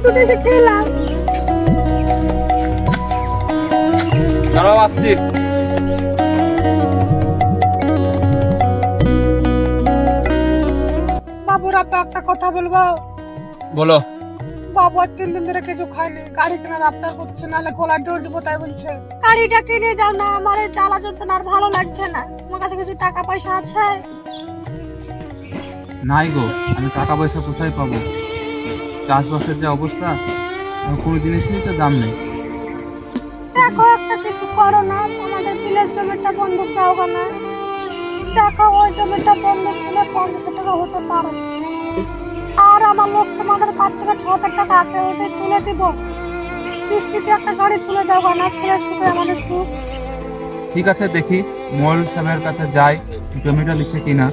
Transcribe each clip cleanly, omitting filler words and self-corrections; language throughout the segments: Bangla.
দুটো এসে খেলাম। দাঁড়াও, আসছি। বাবুরা তো একটা কথা বলবো। বলো। বাবু আর 3 দিন ধরে কিছু খায়নি, গাড়ি কেনার আবদার করছে, নাহলে গলায় দৌড় দিব তাই বলছে। গাড়িটা কিনে দাও না, আমার এই চালা যন্ত্রণা আর ভালো লাগছে না। তোমার কাছে কিছু টাকা পয়সা আছে? নাই গো, আমি টাকা পয়সা কোথায় পাবো? চাষবাসের যে অবস্থা, কোনো জিনিসেরই তো দাম নেই। দেখো একটা কিছু করো না, আমাদের বিলের জমিটা বন্ধক দাও না। দেখো ওই জমিটা বন্ধক দিলে 50 টাকা হতে পারে, আর আমার লোক তোমাদের কাছ থেকে 6000 টাকা আছে, ওইটা তুলে দিব। কিস্তিতে একটা গাড়ি তুলে দাও না, ছেলের সুখে আমাদের সুখ। ঠিক আছে, দেখি মোল সাহেবের কাছে যাই, জমিটা লিখে কিনা।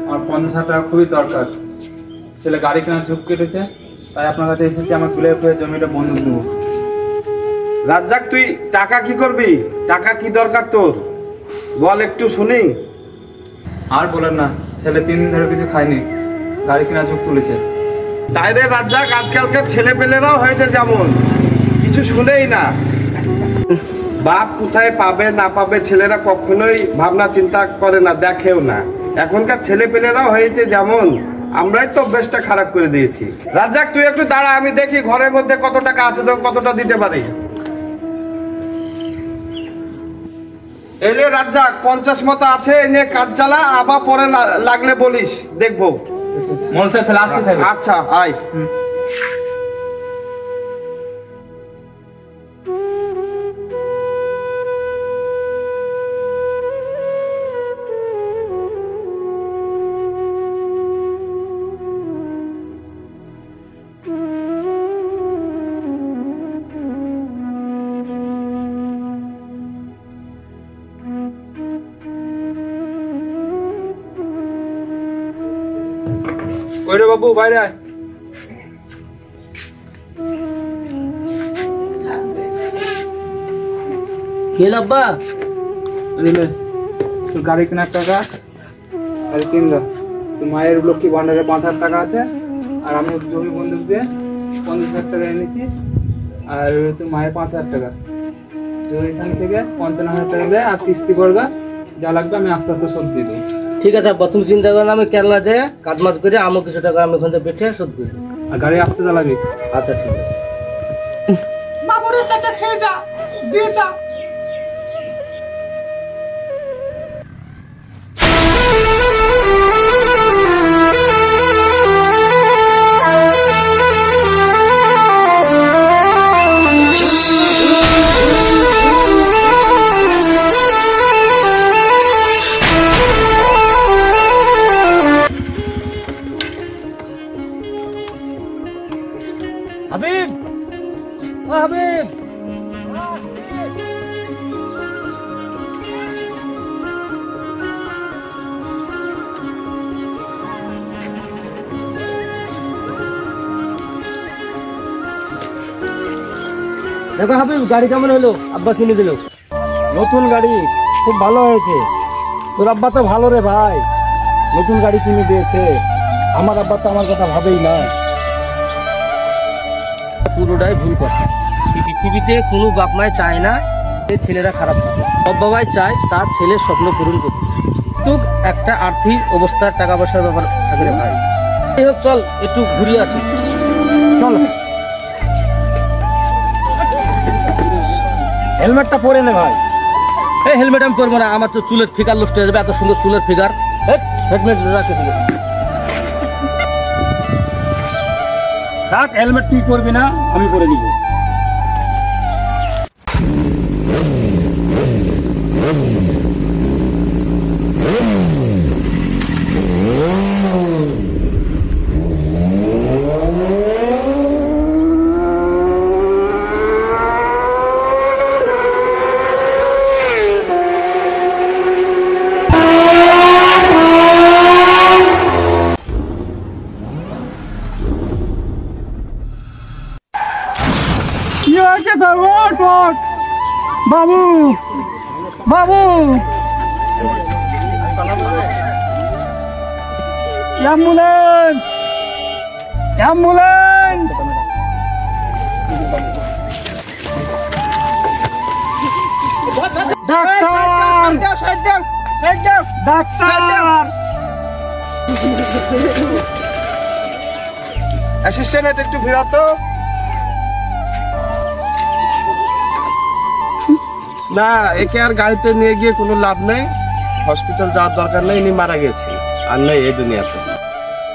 আমার 50,000 টাকা খুবই দরকার। ছেলে গাড়ি কেনার ঝুঁক কেটেছে, তাই আপনার কাছে এসেছি, আমার বিলের উপরে জমিটা বন্ধক দেবো। রাজ্জাক, তুই টাকা কি করবি? টাকা কি দরকার তোর, বল একটু শুনি। আর বলেন না, ছেলে 3 দিন ধরে কিছু খায়নি, গাড়ি কেনার ঝুঁক তুলেছে। তাই রে রাজ্জাক, আজকালকার ছেলে পেলেরাও হয়েছে যেমন, কিছু শুনেই না। বাপ কোথায় পাবে না পাবে ছেলেরা কখনোই ভাবনা চিন্তা করে না, দেখেও না। এখনকার ছেলে পেলেরাও হয়েছে যেমন, আমরাই তো অভ্যেসটা খারাপ করে দিয়েছি। রাজ্জাক, তুই একটু দাঁড়া, আমি দেখি ঘরের মধ্যে কত টাকা আছে, তো কতটা দিতে পারি। এলে রাজ্জাক, 50 মতো আছে, এনে কাজ চালা, আবার পরে লাগলে বলিস, দেখবো। মোল সাহেব তাহলে আসছি। আচ্ছা, আয়। কই রে বাবু, বাইরে আয়। কে আব্বা? তোর গাড়ি কেনার টাকা গাড়ি কিনলো, তোর মায়ের লক্ষ্মী ভান্ডারে 5,000 টাকা আছে, আর আমি জমি বন্ধক দিয়ে 50,000 টাকা এনেছি, আর তোর মায়ের 5,000 টাকা। তো এখান থেকে 55,000 টাকা দেয়, আর কিস্তি করবা যা লাগবে আমি আস্তে আস্তে শোধ দিয়ে দেবো। ঠিক আছে আব্বা, তুমি চিন্তা করো না, আমি কেরালা যাই কাজ মাজ করে আমও কিছু টাকা আমি ওখান থেকে পেটে শোধ করি। আর গাড়ি আসতে যা লাগে। আচ্ছা ঠিক আছে। বাবুরে সেটা খেয়ে যা, দিয়ে যা। হাবিব, ও হাবিব, দেখো হাবিব, গাড়ি কেমন হলো? আব্বা কিনে দিল নতুন গাড়ি, খুব ভালো হয়েছে। তোর আব্বা তো ভালো রে ভাই, নতুন গাড়ি কিনে দিয়েছে। আমার আব্বা তো আমার কথা ভাবেই না। পুরোটাই ভুল কথা। পৃথিবীতে কোনো বাপ মায় চায় না যে ছেলেরা খারাপ থাকে, সব বাবাই চায় তার ছেলের স্বপ্ন পূরণ করতে। তো একটা আর্থিক অবস্থার টাকা পয়সার ব্যাপার থাকে রে ভাই। যাই হোক, চল একটু ঘুরিয়ে আসি, চল। হেলমেটটা পরে নে ভাই। এই হেলমেট আমি পরবো না, আমার তো চুলের ফিগার নষ্ট হয়ে যাবে, এত সুন্দর চুলের ফিগার। হেলমেট রাখে দিল। থাক, হেলমেট তুই করবি না, আমি করে নিব। কি হয়েছে তোর? ওঠ ওঠ বাবু, বাবু ambulance, ambulance. Doctor, doctor. Assistant এটা একটু ভিড়াতো। না, একে আর গাড়িতে নিয়ে গিয়ে কোনো লাভ নেই, হসপিটাল যাওয়ার দরকার নেই, ইনি মারা গেছে আর নেই এই দুনিয়াতে।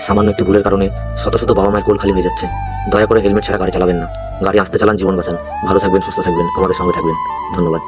সামান্য একটি ভুলের কারণে শত শত বাবা মায়ের কোল খালি হয়ে যাচ্ছে। দয়া করে হেলমেট ছাড়া গাড়ি চালাবেন না। গাড়ি আস্তে চালান, জীবন বাঁচান। ভালো থাকবেন, সুস্থ থাকবেন, আমাদের সঙ্গে থাকবেন। ধন্যবাদ।